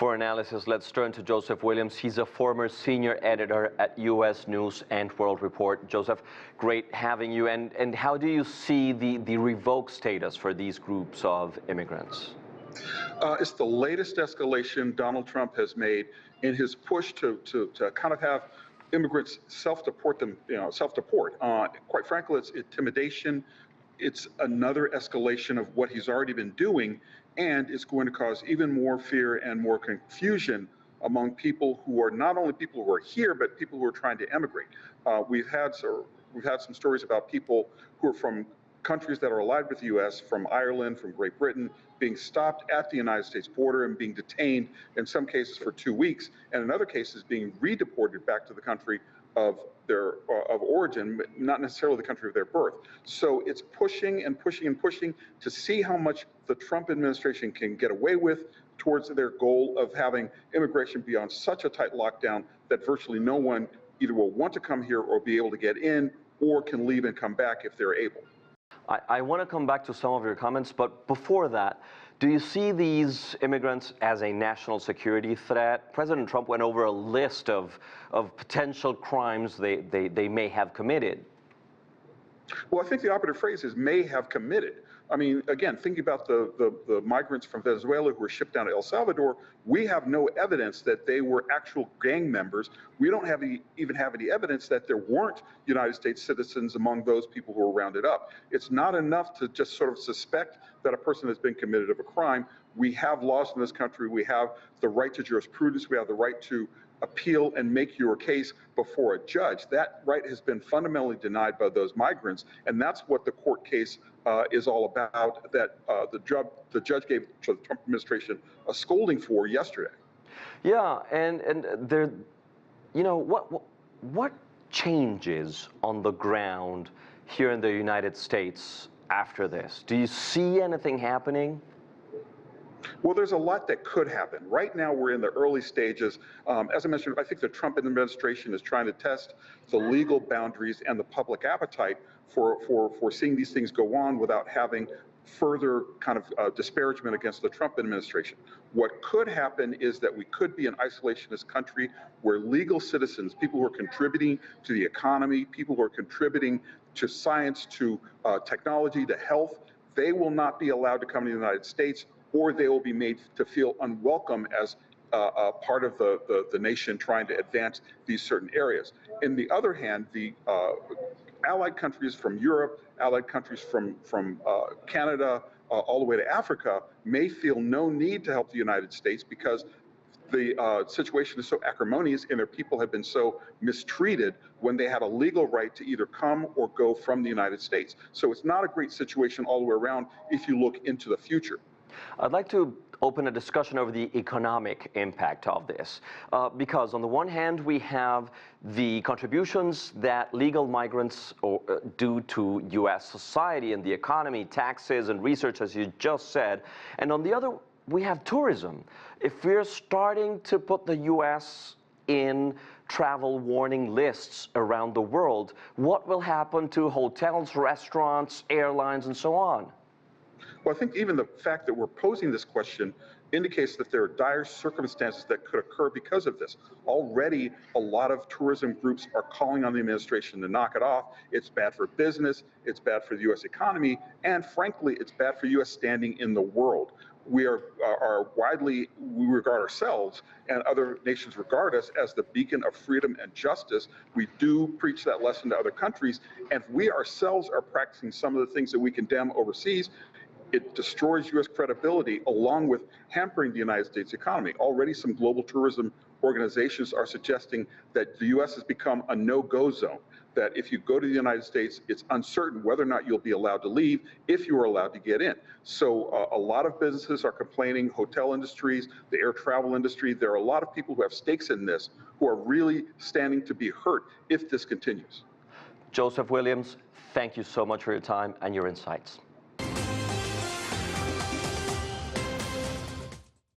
For analysis, let's turn to Joseph Williams. He's a former senior editor at U.S. News and World Report. Joseph, great having you. And how do you see the revoke status for these groups of immigrants? It's the latest escalation Donald Trump has made in his push to kind of have immigrants self-deport. Quite frankly, it's intimidation. It's another escalation of what he's already been doing, and it's going to cause even more fear and more confusion among people who are not only people who are here, but people who are trying to emigrate. We've had some stories about people who are from countries that are allied with the U.S., from Ireland, from Great Britain, being stopped at the United States border and being detained, in some cases for 2 weeks, and in other cases being redeported back to the country of their origin, not necessarily the country of their birth. So it's pushing and pushing and pushing to see how much the Trump administration can get away with towards their goal of having immigration be on such a tight lockdown that virtually no one either will want to come here or be able to get in, or can leave and come back if they're able. I want to come back to some of your comments, but before that, do you see these immigrants as a national security threat? President Trump went over a list of potential crimes they may have committed. Well, I think the operative phrase is may have committed. I mean, again, thinking about the migrants from Venezuela who were shipped down to El Salvador, we have no evidence that they were actual gang members. We don't even have any evidence that there weren't United States citizens among those people who were rounded up. It's not enough to just sort of suspect that a person has been committed of a crime. We have laws in this country. We have the right to jurisprudence. We have the right to appeal and make your case before a judge. That right has been fundamentally denied by those migrants, and that's what the court case is all about, that the judge gave the Trump administration a scolding for yesterday. Yeah, and there, you know, what changes on the ground here in the United States after this? Do you see anything happening? Well, there's a lot that could happen. Right now, we're in the early stages. As I mentioned, I think the Trump administration is trying to test the legal boundaries and the public appetite for seeing these things go on without having further kind of disparagement against the Trump administration. What could happen is that we could be an isolationist country where legal citizens, people who are contributing to the economy, people who are contributing to science, to technology, to health, they will not be allowed to come to the United States, or they will be made to feel unwelcome as part of the nation trying to advance these certain areas. On the other hand, the allied countries from Europe, allied countries from Canada, all the way to Africa, may feel no need to help the United States because the situation is so acrimonious and their people have been so mistreated when they had a legal right to either come or go from the United States. So it's not a great situation all the way around if you look into the future. I'd like to open a discussion over the economic impact of this, because on the one hand, we have the contributions that legal migrants do to U.S. society and the economy, taxes and research, as you just said, and on the other, we have tourism. If we're starting to put the U.S. in travel warning lists around the world, what will happen to hotels, restaurants, airlines, and so on? Well, I think even the fact that we're posing this question indicates that there are dire circumstances that could occur because of this. Already, a lot of tourism groups are calling on the administration to knock it off. It's bad for business, it's bad for the U.S. economy, and frankly, it's bad for U.S. standing in the world. We we regard ourselves, and other nations regard us, as the beacon of freedom and justice. We do preach that lesson to other countries, and if we ourselves are practicing some of the things that we condemn overseas, it destroys U.S. credibility along with hampering the United States economy. Already some global tourism organizations are suggesting that the U.S. has become a no-go zone, that if you go to the United States, it's uncertain whether or not you'll be allowed to leave if you are allowed to get in. So a lot of businesses are complaining, hotel industries, the air travel industry. There are a lot of people who have stakes in this who are really standing to be hurt if this continues. Joseph Williams, thank you so much for your time and your insights.